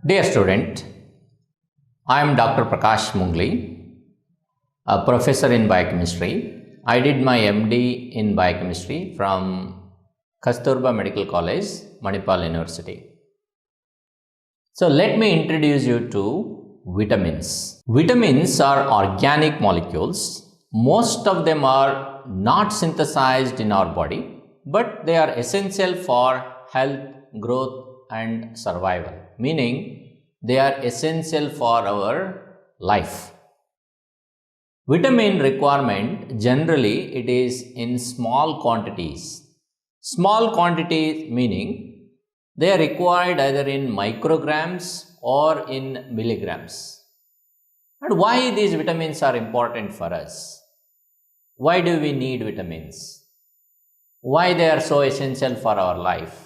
Dear student, I am Dr. Prakash Mungli, a professor in biochemistry. I did my MD in biochemistry from Kasturba Medical College, Manipal University. So let me introduce you to vitamins. Vitamins are organic molecules. Most of them are not synthesized in our body, but they are essential for health, growth and survival, meaning they are essential for our life. Vitamin requirement, generally it is in small quantities. Small quantities meaning they are required either in micrograms or in milligrams. And why these vitamins are important for us? Why do we need vitamins? Why they are so essential for our life?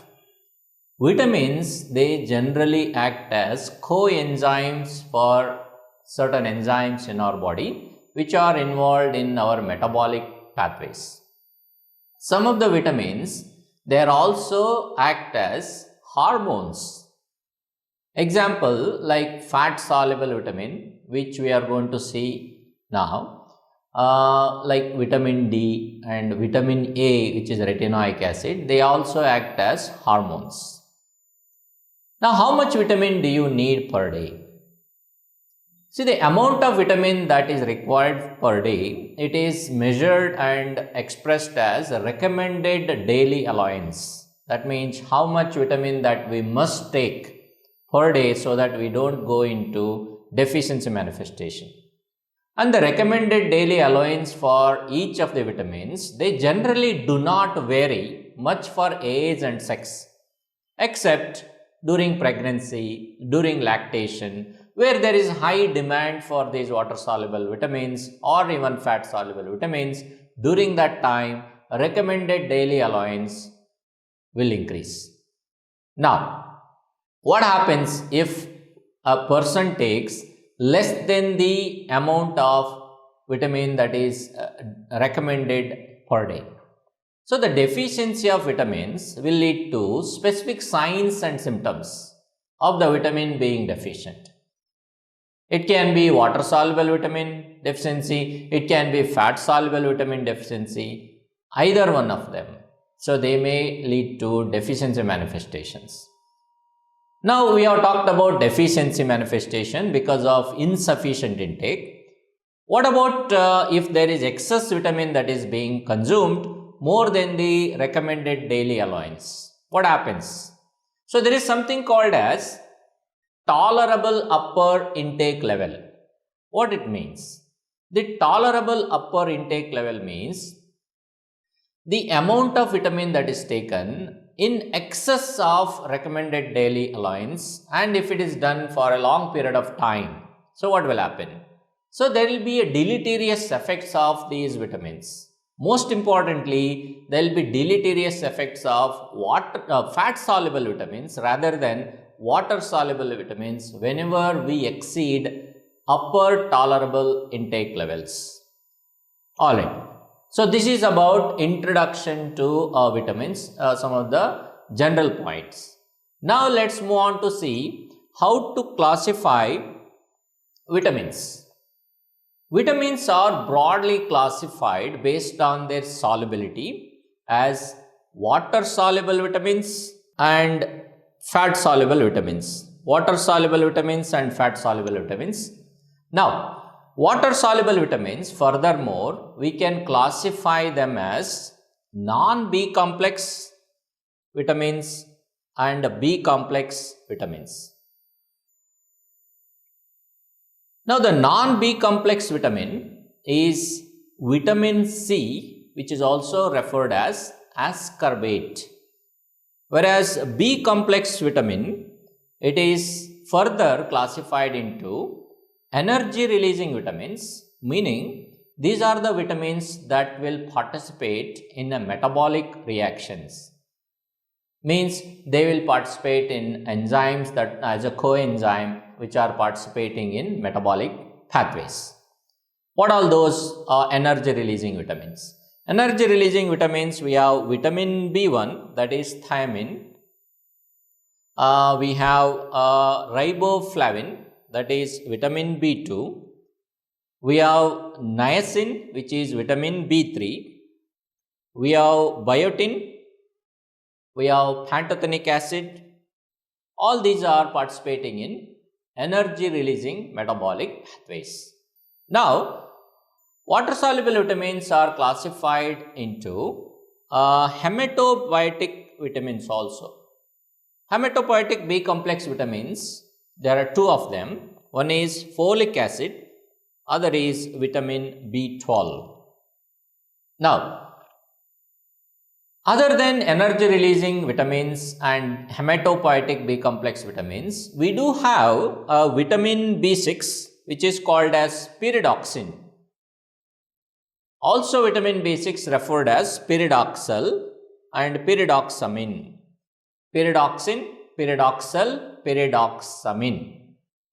Vitamins, they generally act as coenzymes for certain enzymes in our body which are involved in our metabolic pathways. Some of the vitamins, they are also act as hormones. Example like fat-soluble vitamin, which we are going to see now, like vitamin D and vitamin A, which is retinoic acid, they also act as hormones. Now, how much vitamin do you need per day? See, the amount of vitamin that is required per day, it is measured and expressed as a recommended daily allowance. That means how much vitamin that we must take per day so that we don't go into deficiency manifestation. And the recommended daily allowance for each of the vitamins, they generally do not vary much for age and sex, except during pregnancy, during lactation, where there is high demand for these water-soluble vitamins or even fat-soluble vitamins. During that time, recommended daily allowance will increase. Now, what happens if a person takes less than the amount of vitamin that is recommended per day? So, the deficiency of vitamins will lead to specific signs and symptoms of the vitamin being deficient. It can be water-soluble vitamin deficiency, it can be fat-soluble vitamin deficiency, either one of them. So, they may lead to deficiency manifestations. Now, we have talked about deficiency manifestation because of insufficient intake. What about if there is excess vitamin that is being consumed more than the recommended daily allowance? What happens? So, there is something called as tolerable upper intake level. What it means? The tolerable upper intake level means the amount of vitamin that is taken in excess of recommended daily allowance, and if it is done for a long period of time. So, what will happen? So, there will be a deleterious effects of these vitamins. Most importantly, there will be deleterious effects of fat-soluble vitamins rather than water-soluble vitamins whenever we exceed upper tolerable intake levels. Alright. So, this is about introduction to vitamins, some of the general points. Now, let's move on to see how to classify vitamins. Vitamins are broadly classified based on their solubility as water-soluble vitamins and fat-soluble vitamins. Water-soluble vitamins and fat-soluble vitamins. Now, water-soluble vitamins, furthermore, we can classify them as non-B complex vitamins and B complex vitamins. Now, the non-B complex vitamin is vitamin C, which is also referred as ascorbate. Whereas B complex vitamin, it is further classified into energy releasing vitamins, meaning these are the vitamins that will participate in the metabolic reactions. Means they will participate in enzymes that as a coenzyme which are participating in metabolic pathways. What are those energy releasing vitamins? Energy releasing vitamins, we have vitamin B1, that is thiamine, we have riboflavin, that is vitamin B2. We have niacin, which is vitamin B3. We have biotin. We have pantothenic acid. All these are participating in energy releasing metabolic pathways. Now, water-soluble vitamins are classified into hematopoietic vitamins also. Hematopoietic B complex vitamins, there are two of them. One is folic acid, other is vitamin B12. Now, other than energy releasing vitamins and hematopoietic B complex vitamins, we do have vitamin B6, which is called as pyridoxine. Also vitamin B6 referred as pyridoxal and pyridoxamine. Pyridoxine, pyridoxal, pyridoxamine.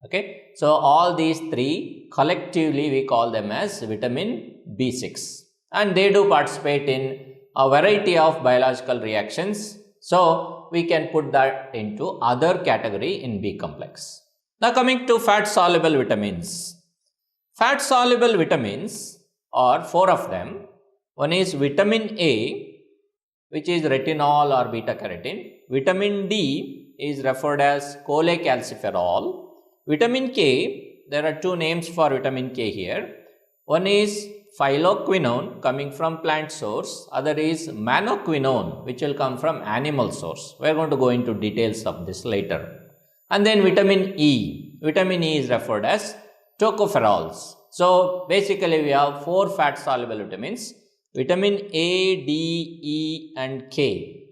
Okay, so all these three collectively we call them as vitamin B6, and they do participate in a variety of biological reactions. So we can put that into other category in B complex. Now coming to fat-soluble vitamins. Fat-soluble vitamins are four of them. One is vitamin A, which is retinol or beta-carotene. Vitamin D is referred as cholecalciferol. Vitamin K, there are two names for vitamin K here. One is phylloquinone, coming from plant source. Other is manoquinone, which will come from animal source. We are going to go into details of this later. And then vitamin E. Vitamin E is referred as tocopherols. So basically we have four fat-soluble vitamins: vitamin A, D, E and K.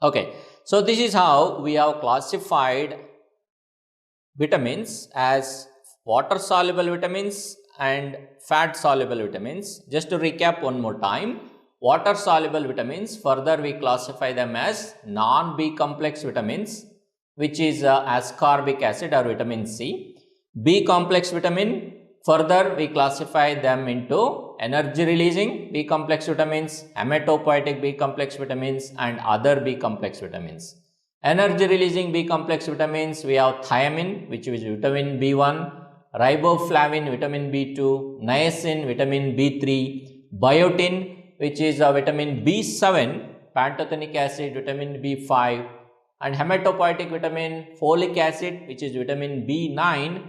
Okay, so this is how we have classified vitamins as water-soluble vitamins and fat-soluble vitamins. Just to recap one more time, water-soluble vitamins, further we classify them as non-B complex vitamins, which is ascorbic acid or vitamin C. B complex vitamin, further we classify them into energy releasing B complex vitamins, hematopoietic B complex vitamins and other B complex vitamins. Energy releasing B complex vitamins, we have thiamine, which is vitamin B1, riboflavin, vitamin B2, niacin, vitamin B3, biotin, which is vitamin B7, pantothenic acid, vitamin B5, and hematopoietic vitamin, folic acid, which is vitamin B9,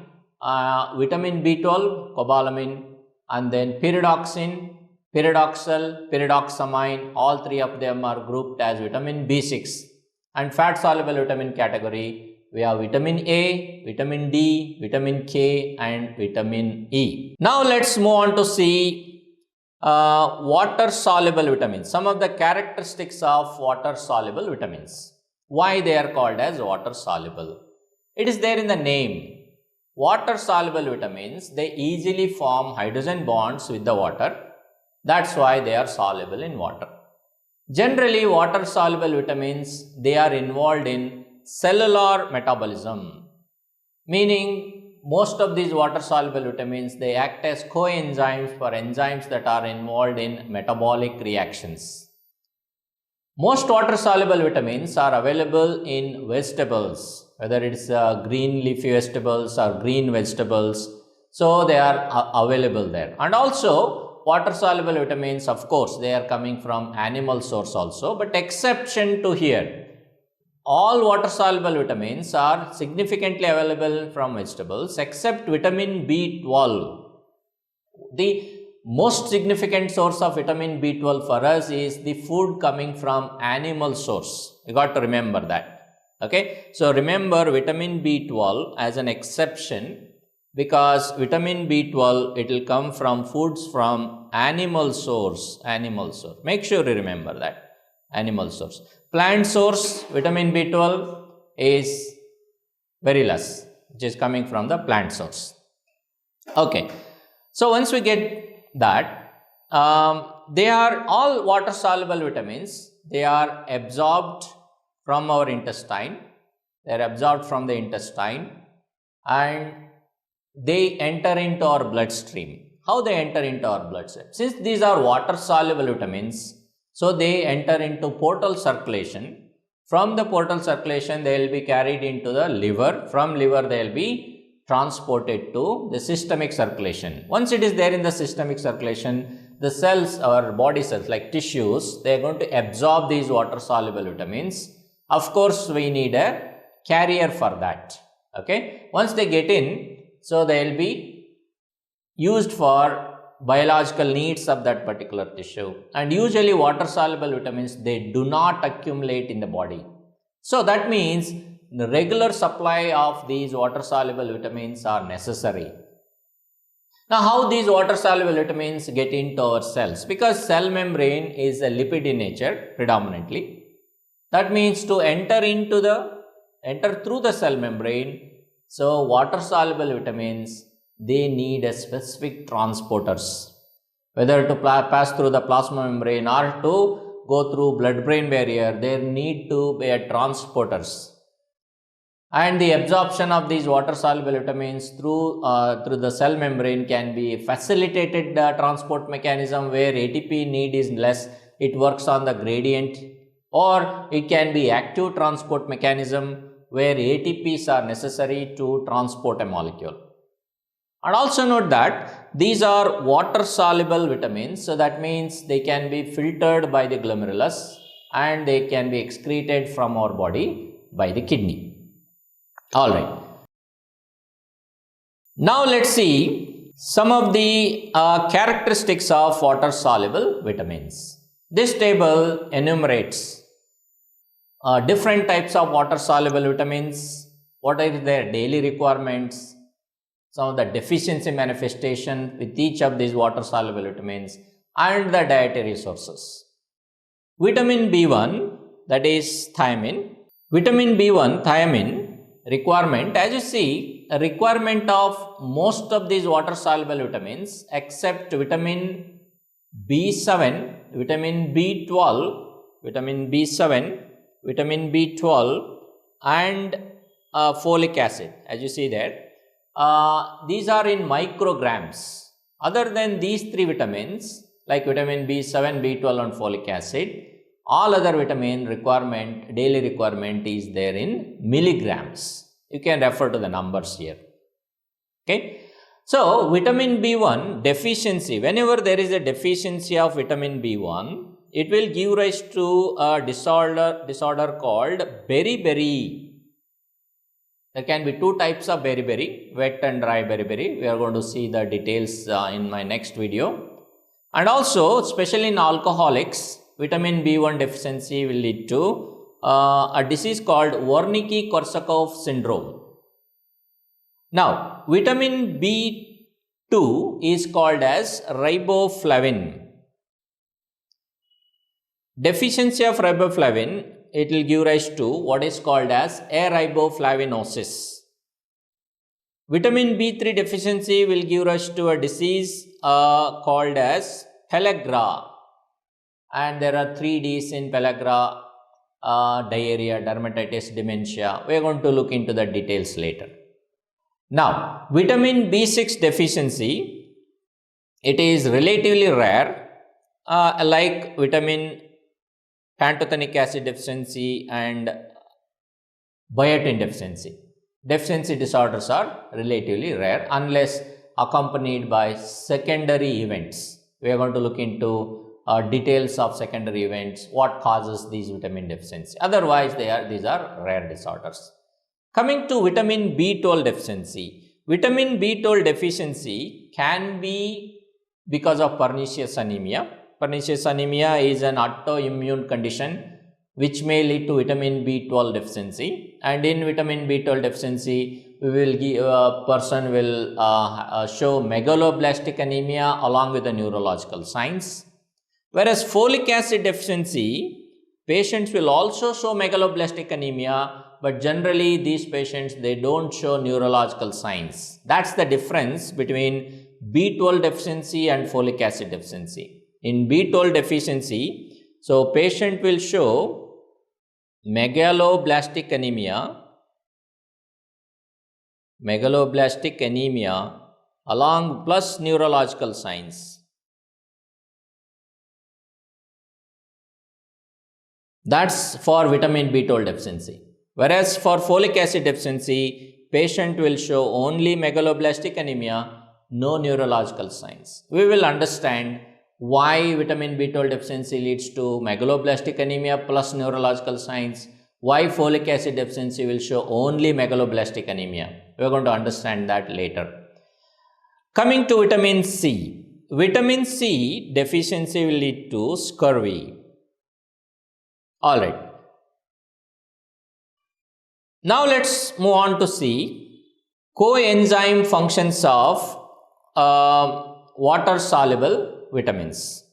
vitamin B12, cobalamin, and then pyridoxine, pyridoxal, pyridoxamine. All three of them are grouped as vitamin B6. And fat-soluble vitamin category, we have vitamin A, vitamin D, vitamin K and vitamin E. Now let's move on to see water-soluble vitamins. Some of the characteristics of water-soluble vitamins. Why they are called as water-soluble? It is there in the name. Water-soluble vitamins, they easily form hydrogen bonds with the water. That's why they are soluble in water. Generally, water-soluble vitamins, they are involved in cellular metabolism, meaning most of these water-soluble vitamins, they act as coenzymes for enzymes that are involved in metabolic reactions. Most water-soluble vitamins are available in vegetables, whether it's green leafy vegetables or green vegetables. So they are available there. And also water-soluble vitamins, of course, they are coming from animal source also, but exception to here. All water-soluble vitamins are significantly available from vegetables except vitamin B12. The most significant source of vitamin B12 for us is the food coming from animal source. You got to remember that. Okay, so remember vitamin B12 as an exception, because vitamin B12, it will come from foods from animal source. Make sure you remember that, animal source. Plant source vitamin B12 is very less, which is coming from the plant source. Okay, so once we get that, they are all water soluble vitamins. They are absorbed from our intestine. They are absorbed from the intestine and they enter into our bloodstream. How they enter into our bloodstream? Since these are water soluble vitamins, so they enter into portal circulation From the portal circulation, they will be carried into the liver. From liver, they will be transported to the systemic circulation. Once it is there in the systemic circulation, the cells or body cells like tissues, they are going to absorb these water-soluble vitamins. Of course, we need a carrier for that. Okay. Once they get in, so they will be used for biological needs of that particular tissue, and usually water-soluble vitamins, they do not accumulate in the body. So that means the regular supply of these water-soluble vitamins are necessary. Now, how these water-soluble vitamins get into our cells? Because cell membrane is a lipid in nature predominantly. That means to enter through the cell membrane, so water-soluble vitamins, they need a specific transporters, whether to pass through the plasma membrane or to go through blood-brain barrier, there need to be a transporters. And the absorption of these water-soluble vitamins through the cell membrane can be facilitated transport mechanism where ATP need is less, it works on the gradient, or it can be active transport mechanism where ATPs are necessary to transport a molecule. And also note that these are water-soluble vitamins, so that means they can be filtered by the glomerulus and they can be excreted from our body by the kidney. Alright. Now let's see some of the characteristics of water-soluble vitamins. This table enumerates different types of water-soluble vitamins, what are their daily requirements, some of the deficiency manifestation with each of these water-soluble vitamins, and the dietary sources. Vitamin B1, that is thiamine. Vitamin B1, thiamine requirement, as you see, a requirement of most of these water-soluble vitamins except vitamin B7, vitamin B12, vitamin B7, vitamin B12 and folic acid, as you see there. These are in micrograms. Other than these three vitamins like vitamin B7, B12 and folic acid, all other vitamin requirement, daily requirement is there in milligrams. You can refer to the numbers here. Okay. So, vitamin B1 deficiency, whenever there is a deficiency of vitamin B1, it will give rise to a disorder called beriberi. There can be two types of beriberi, wet and dry beriberi. We are going to see the details in my next video. And also, especially in alcoholics, vitamin B1 deficiency will lead to a disease called Wernicke-Korsakoff syndrome. Now, vitamin B2 is called as riboflavin. Deficiency of riboflavin, it will give rise to what is called as ariboflavinosis. Vitamin B3 deficiency will give rise to a disease called as pellagra, and there are 3 Ds in pellagra: diarrhea, dermatitis, dementia. We are going to look into the details later. Now, vitamin B6 deficiency, it is relatively rare, like vitamin pantothenic acid deficiency and biotin deficiency. Deficiency disorders are relatively rare unless accompanied by secondary events. We are going to look into details of secondary events, what causes these vitamin deficiency. Otherwise, these are rare disorders. Coming to vitamin B12 deficiency. Vitamin B12 deficiency can be because of pernicious anemia. Pernicious anemia is an autoimmune condition which may lead to vitamin B12 deficiency, and in vitamin B12 deficiency, we will give a person will show megaloblastic anemia along with the neurological signs. Whereas folic acid deficiency, patients will also show megaloblastic anemia, but generally these patients, they don't show neurological signs. That's the difference between B12 deficiency and folic acid deficiency. In B12 deficiency, so patient will show megaloblastic anemia along plus neurological signs. That's for vitamin B12 deficiency. Whereas for folic acid deficiency, patient will show only megaloblastic anemia, no neurological signs. We will understand why vitamin B12 deficiency leads to megaloblastic anemia plus neurological signs, why folic acid deficiency will show only megaloblastic anemia. We are going to understand that later. Coming to vitamin C. Vitamin C deficiency will lead to scurvy. Alright. Now let's move on to see coenzyme functions of water-soluble vitamins.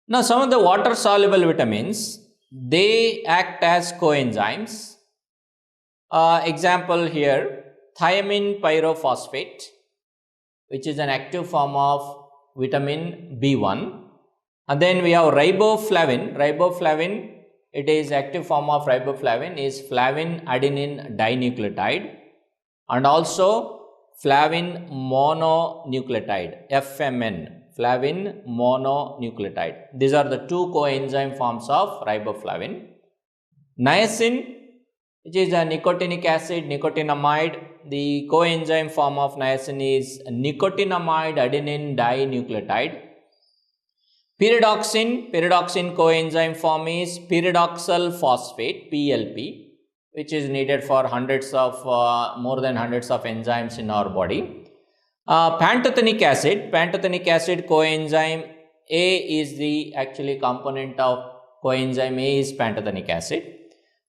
Now some of the water-soluble vitamins, they act as coenzymes. Example here, thiamine pyrophosphate, which is an active form of vitamin B1. And then we have riboflavin. Riboflavin, it is active form of riboflavin is flavin adenine dinucleotide, and also flavin mononucleotide, FMN, flavin mononucleotide. These are the two coenzyme forms of riboflavin. Niacin, which is a nicotinic acid, nicotinamide. The coenzyme form of niacin is nicotinamide adenine dinucleotide. Pyridoxine coenzyme form is pyridoxal phosphate, PLP, which is needed for more than hundreds of enzymes in our body. Pantothenic acid coenzyme A is the actually component of coenzyme A is pantothenic acid.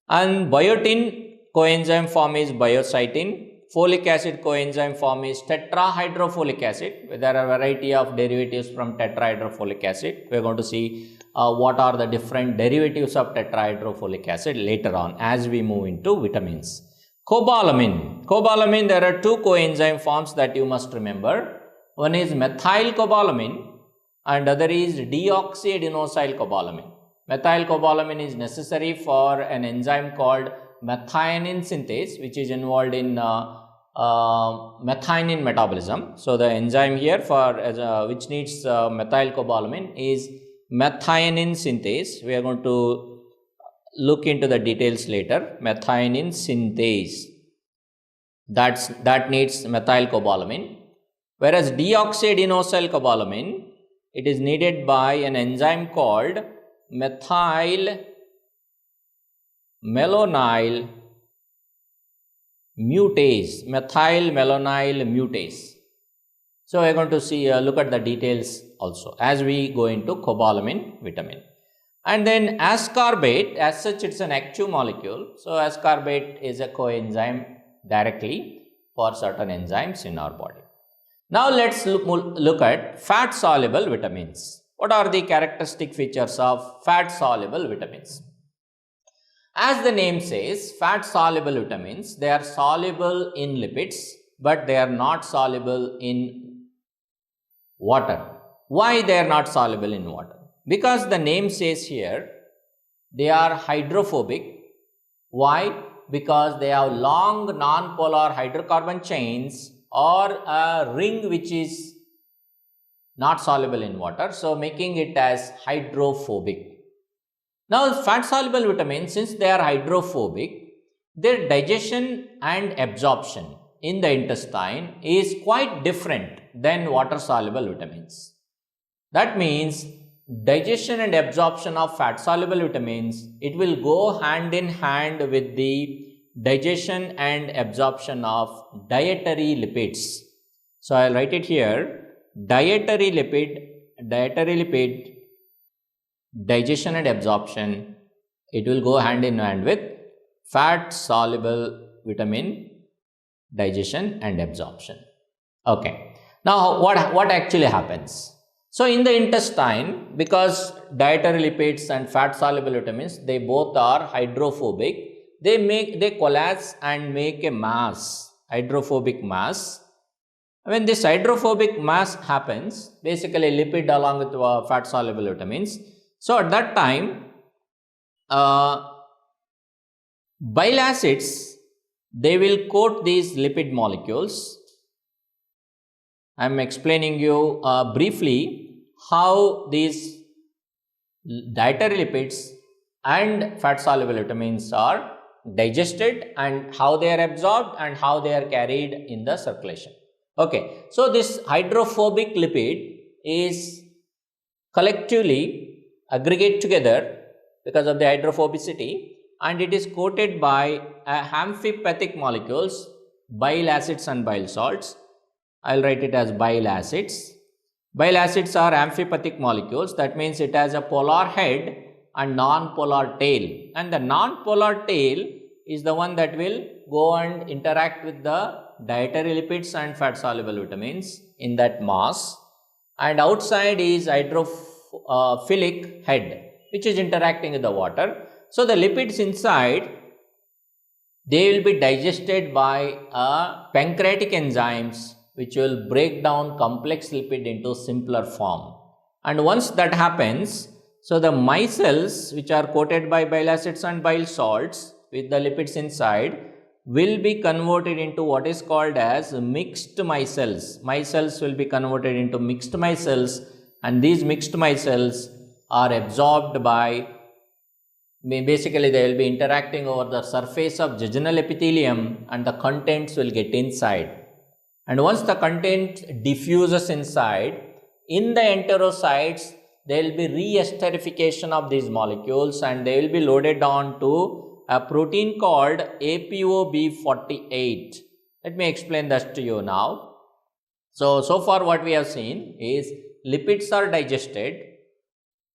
And biotin coenzyme form is biocytin. Folic acid coenzyme form is tetrahydrofolic acid. There are a variety of derivatives from tetrahydrofolic acid. We are going to see what are the different derivatives of tetrahydrofolic acid later on as we move into vitamins. Cobalamin, there are two coenzyme forms that you must remember. One is methylcobalamin and other is deoxyadenosylcobalamin. Methylcobalamin is necessary for an enzyme called methionine synthase, which is involved in methionine metabolism. So the enzyme here which needs methylcobalamin is methionine synthase. We are going to look into the details later. Methionine synthase, that needs methylcobalamin. Whereas deoxyadenosylcobalamin, it is needed by an enzyme called methylmalonyl mutase. So we are going to see look at the details also as we go into cobalamin vitamin. And then ascorbate, as such it's an active molecule. So ascorbate is a coenzyme directly for certain enzymes in our body. Now let's look at fat-soluble vitamins. What are the characteristic features of fat-soluble vitamins? As the name says, fat-soluble vitamins, they are soluble in lipids, but they are not soluble in water. Why they are not soluble in water? Because the name says here, they are hydrophobic. Why? Because they have long non-polar hydrocarbon chains or a ring which is not soluble in water, so making it as hydrophobic. Now, fat-soluble vitamins, since they are hydrophobic, their digestion and absorption in the intestine is quite different than water-soluble vitamins. That means digestion and absorption of fat-soluble vitamins, it will go hand in hand with the digestion and absorption of dietary lipids. So I'll write it here. Dietary lipid, digestion and absorption, it will go hand in hand with fat-soluble vitamin digestion and absorption. Okay. Now, what actually happens? So, in the intestine, because dietary lipids and fat-soluble vitamins, they both are hydrophobic, they collapse and make a mass, hydrophobic mass. When this hydrophobic mass happens, basically lipid along with fat-soluble vitamins, so at that time, bile acids, they will coat these lipid molecules. I am explaining you briefly how these dietary lipids and fat-soluble vitamins are digested and how they are absorbed and how they are carried in the circulation. Okay, so this hydrophobic lipid is collectively aggregate together because of the hydrophobicity, and it is coated by amphipathic molecules, bile acids and bile salts. I'll write it as bile acids. Bile acids are amphipathic molecules. That means it has a polar head and non-polar tail, and the non-polar tail is the one that will go and interact with the dietary lipids and fat-soluble vitamins in that mass, and outside is hydrophilic head which is interacting with the water. So the lipids inside, they will be digested by pancreatic enzymes which will break down complex lipid into simpler form, and once that happens, so the micelles which are coated by bile acids and bile salts with the lipids inside will be converted into what is called as mixed micelles. Micelles will be converted into mixed micelles, and these mixed micelles are absorbed by, basically they will be interacting over the surface of jejunal epithelium, and the contents will get inside. And once the content diffuses inside, in the enterocytes, there will be re-esterification of these molecules, and they will be loaded on to a protein called ApoB48. Let me explain that to you now. So far what we have seen is lipids are digested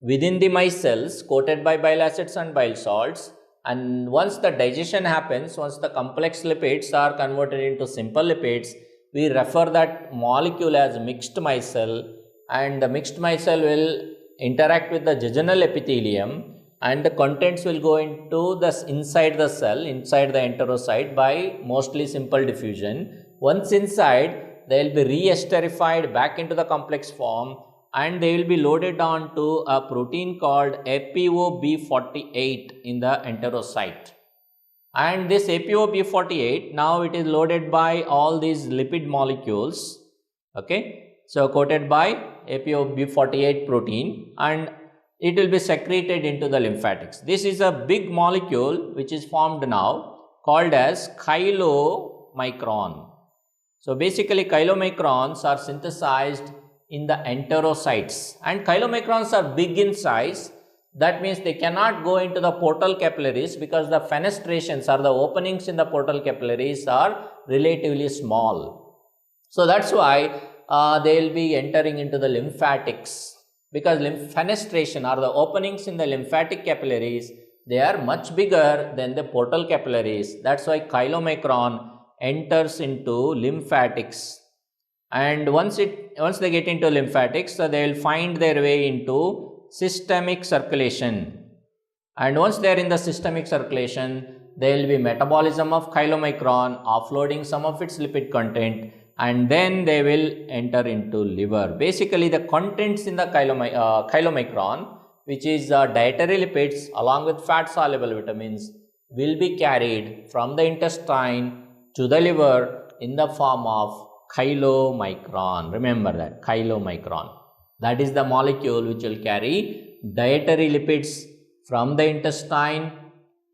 within the micelles coated by bile acids and bile salts, and once the digestion happens, once the complex lipids are converted into simple lipids, we refer that molecule as mixed micelle, and the mixed micelle will interact with the jejunal epithelium, and the contents will go into inside the cell, inside the enterocyte by mostly simple diffusion. Once inside, they will be re-esterified back into the complex form, and they will be loaded on to a protein called ApoB48 in the enterocyte. And this ApoB48, now it is loaded by all these lipid molecules, okay, so coated by ApoB48 protein, and it will be secreted into the lymphatics. This is a big molecule which is formed now called as chylomicron. So basically chylomicrons are synthesized in the enterocytes, and chylomicrons are big in size. That means they cannot go into the portal capillaries because the fenestrations or the openings in the portal capillaries are relatively small. So that's why they will be entering into the lymphatics, because fenestration or the openings in the lymphatic capillaries, they are much bigger than the portal capillaries. That's why chylomicron enters into lymphatics, and once they get into lymphatics, so they will find their way into systemic circulation, and once they are in the systemic circulation, there will be metabolism of chylomicron, offloading some of its lipid content, and then they will enter into liver. Basically the contents in the chylomicron, which is dietary lipids along with fat soluble vitamins, will be carried from the intestine to the liver in the form of chylomicron. Remember that, chylomicron. That is the molecule which will carry dietary lipids from the intestine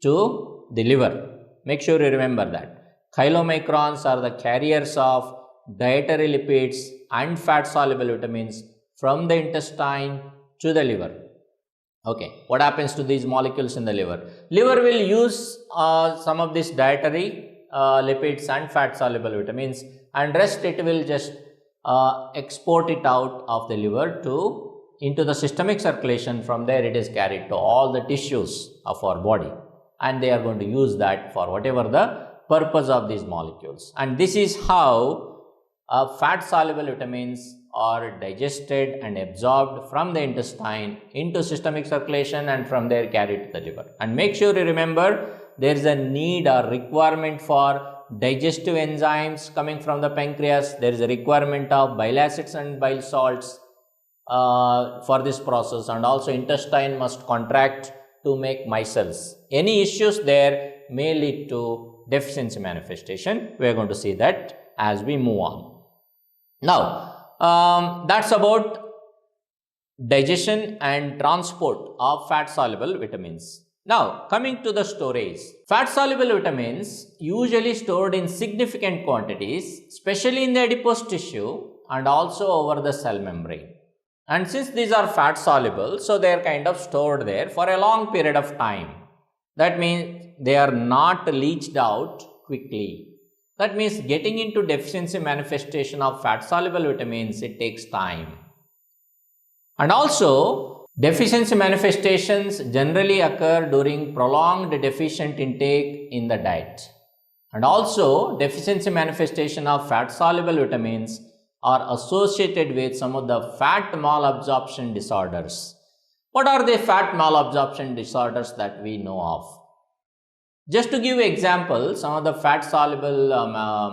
to the liver. Make sure you remember that. Chylomicrons are the carriers of dietary lipids and fat soluble vitamins from the intestine to the liver. Okay, what happens to these molecules in the liver? Liver will use some of this dietary lipids and fat soluble vitamins, and rest it will just export it out of the liver into the systemic circulation. From there it is carried to all the tissues of our body, and they are going to use that for whatever the purpose of these molecules. And this is how fat soluble vitamins are digested and absorbed from the intestine into systemic circulation, and from there carried to the liver. And make sure you remember, there is a need or requirement for digestive enzymes coming from the pancreas. There is a requirement of bile acids and bile salts for this process, and also intestine must contract to make micelles. Any issues there may lead to deficiency manifestation. We are going to see that as we move on. Now, that's about digestion and transport of fat soluble vitamins. Now, coming to the storage. Fat-soluble vitamins usually stored in significant quantities, especially in the adipose tissue and also over the cell membrane. And since these are fat-soluble, so they are kind of stored there for a long period of time. That means they are not leached out quickly. That means getting into deficiency manifestation of fat-soluble vitamins, it takes time. And also, deficiency manifestations generally occur during prolonged deficient intake in the diet. And also, deficiency manifestation of fat-soluble vitamins are associated with some of the fat malabsorption disorders. What are the fat malabsorption disorders that we know of? Just to give example, some of the fat-soluble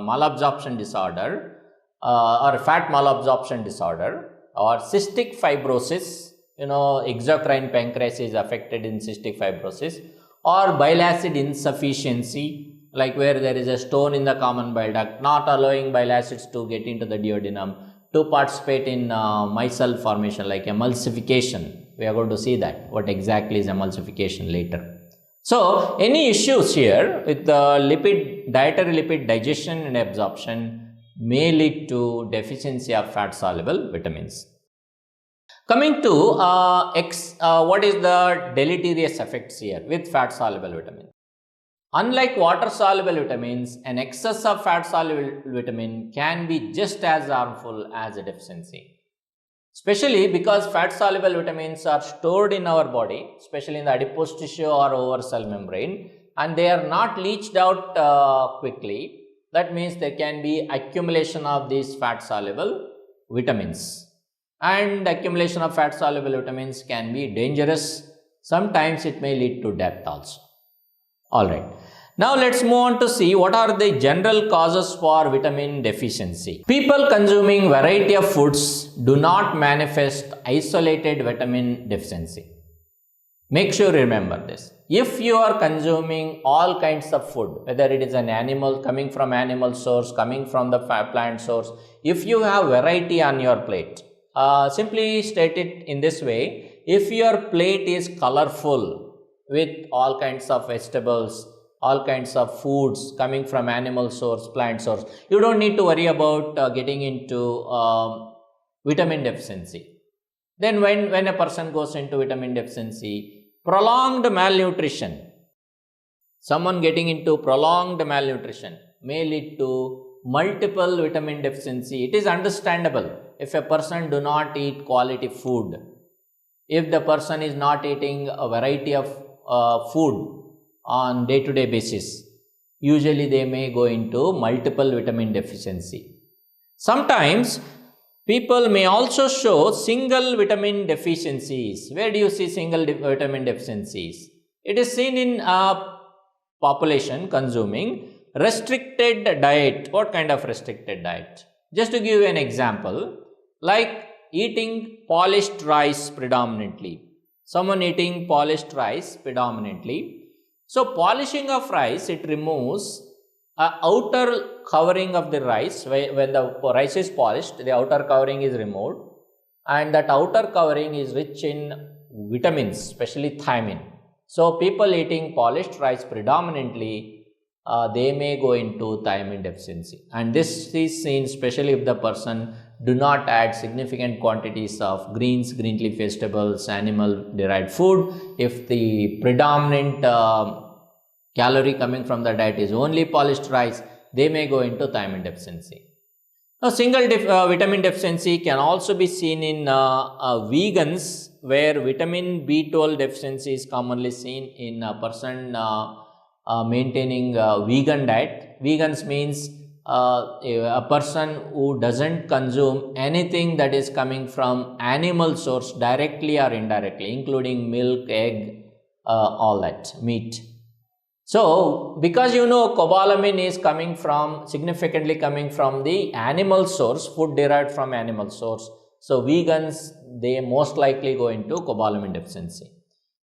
malabsorption disorder or fat malabsorption disorder or cystic fibrosis, exocrine pancreas is affected in cystic fibrosis, or bile acid insufficiency, like where there is a stone in the common bile duct, not allowing bile acids to get into the duodenum, to participate in micelle formation like emulsification. We are going to see that, what exactly is emulsification later. So, any issues here with the dietary lipid digestion and absorption may lead to deficiency of fat-soluble vitamins. Coming to what is the deleterious effects here with fat-soluble vitamins. Unlike water-soluble vitamins, an excess of fat-soluble vitamin can be just as harmful as a deficiency. Especially because fat-soluble vitamins are stored in our body, especially in the adipose tissue or over cell membrane, and they are not leached out quickly. That means there can be accumulation of these fat-soluble vitamins. And accumulation of fat-soluble vitamins can be dangerous. Sometimes it may lead to death also. Alright. Now let's move on to see what are the general causes for vitamin deficiency. People consuming variety of foods do not manifest isolated vitamin deficiency. Make sure you remember this. If you are consuming all kinds of food, whether it is an animal, coming from animal source, coming from the plant source, if you have variety on your plate, simply state it in this way, if your plate is colorful with all kinds of vegetables, all kinds of foods coming from animal source, plant source, you don't need to worry about getting into vitamin deficiency. Then when a person goes into vitamin deficiency, prolonged malnutrition, someone getting into prolonged malnutrition may lead to multiple vitamin deficiency. It is understandable if a person do not eat quality food, if the person is not eating a variety of food on day-to-day basis, usually they may go into multiple vitamin deficiency. Sometimes people may also show single vitamin deficiencies. Where do you see single vitamin deficiencies? It is seen in population consuming restricted diet. What kind of restricted diet? Just to give you an example, like eating polished rice predominantly. Someone eating polished rice predominantly. So, polishing of rice, it removes outer covering of the rice. When the rice is polished, the outer covering is removed, and that outer covering is rich in vitamins, especially thiamine. So, people eating polished rice predominantly, they may go into thiamine deficiency, and this is seen especially if the person do not add significant quantities of greens, green leaf vegetables, animal derived food. If the predominant calorie coming from the diet is only polished rice, they may go into thiamine deficiency. Now, single vitamin deficiency can also be seen in vegans, where vitamin B12 deficiency is commonly seen in a person maintaining vegan diet. Vegans means a person who doesn't consume anything that is coming from animal source directly or indirectly, including milk, egg, all that, meat. So, because cobalamin is coming from, significantly coming from the animal source, food derived from animal source. So, vegans, they most likely go into cobalamin deficiency.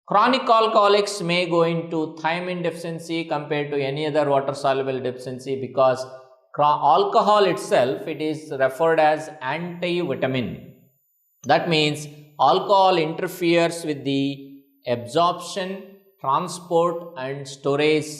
Chronic alcoholics may go into thiamine deficiency compared to any other water-soluble deficiency, because alcohol itself, it is referred as anti-vitamin. That means alcohol interferes with the absorption transport and storage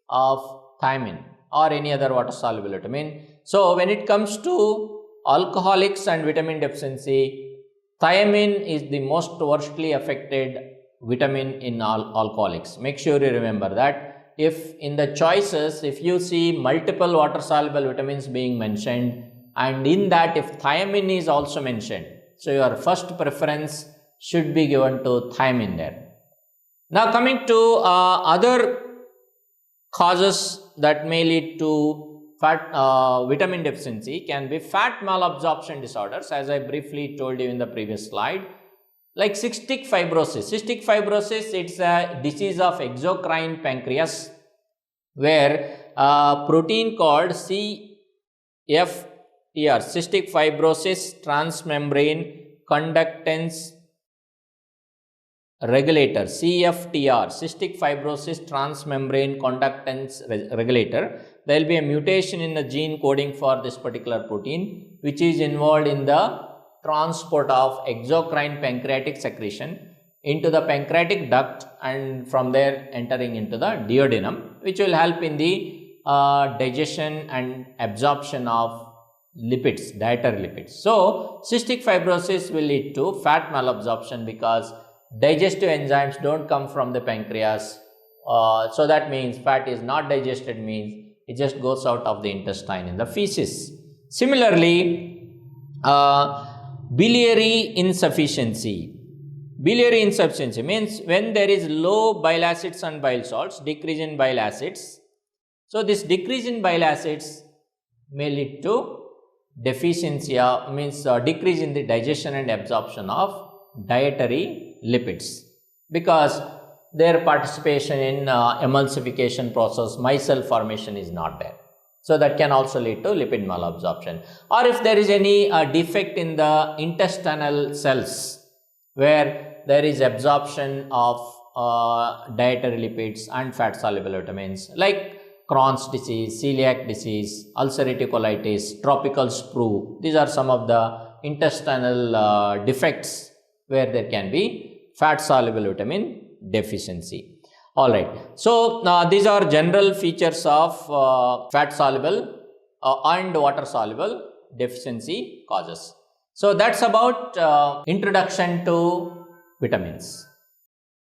of thiamine or any other water soluble vitamin. So when it comes to alcoholics and vitamin deficiency, thiamine is the most worstly affected vitamin in all alcoholics. Make sure you remember that. If in the choices, if you see multiple water soluble vitamins being mentioned, and in that if thiamine is also mentioned, so your first preference should be given to thiamine there. Now coming to other causes that may lead to vitamin deficiency can be fat malabsorption disorders, as I briefly told you in the previous slide, like cystic fibrosis. Cystic fibrosis, it's a disease of 𝐒𝐳𝐼𝐶 pancreas, where a protein called CFTR, cystic fibrosis transmembrane conductance regulator, CFTR, cystic fibrosis transmembrane conductance regulator. There will be a mutation in the gene coding for this particular protein, which is involved in the transport of 𝐒𝐳𝐼𝐶 pancreatic secretion into the pancreatic duct, and from there entering into the duodenum, which will help in the digestion and absorption of lipids, dietary lipids. So cystic fibrosis will lead to fat malabsorption because digestive enzymes don't come from the pancreas. So that means fat is not digested, means it just goes out of the intestine in the feces. Similarly, biliary insufficiency. Biliary insufficiency means when there is low bile acids and bile salts, decrease in bile acids. So this decrease in bile acids may lead to deficiency, means decrease in the digestion and absorption of dietary lipids, because their participation in emulsification process, micelle formation is not there. So that can also lead to lipid malabsorption. Or if there is any defect in the intestinal cells, where there is absorption of dietary lipids and fat soluble vitamins, like Crohn's disease, celiac disease, ulcerative colitis, tropical sprue. These are some of the intestinal defects where there can be fat soluble vitamin deficiency. Alright, so these are general features of fat soluble and water soluble deficiency causes. So that's about introduction to vitamins.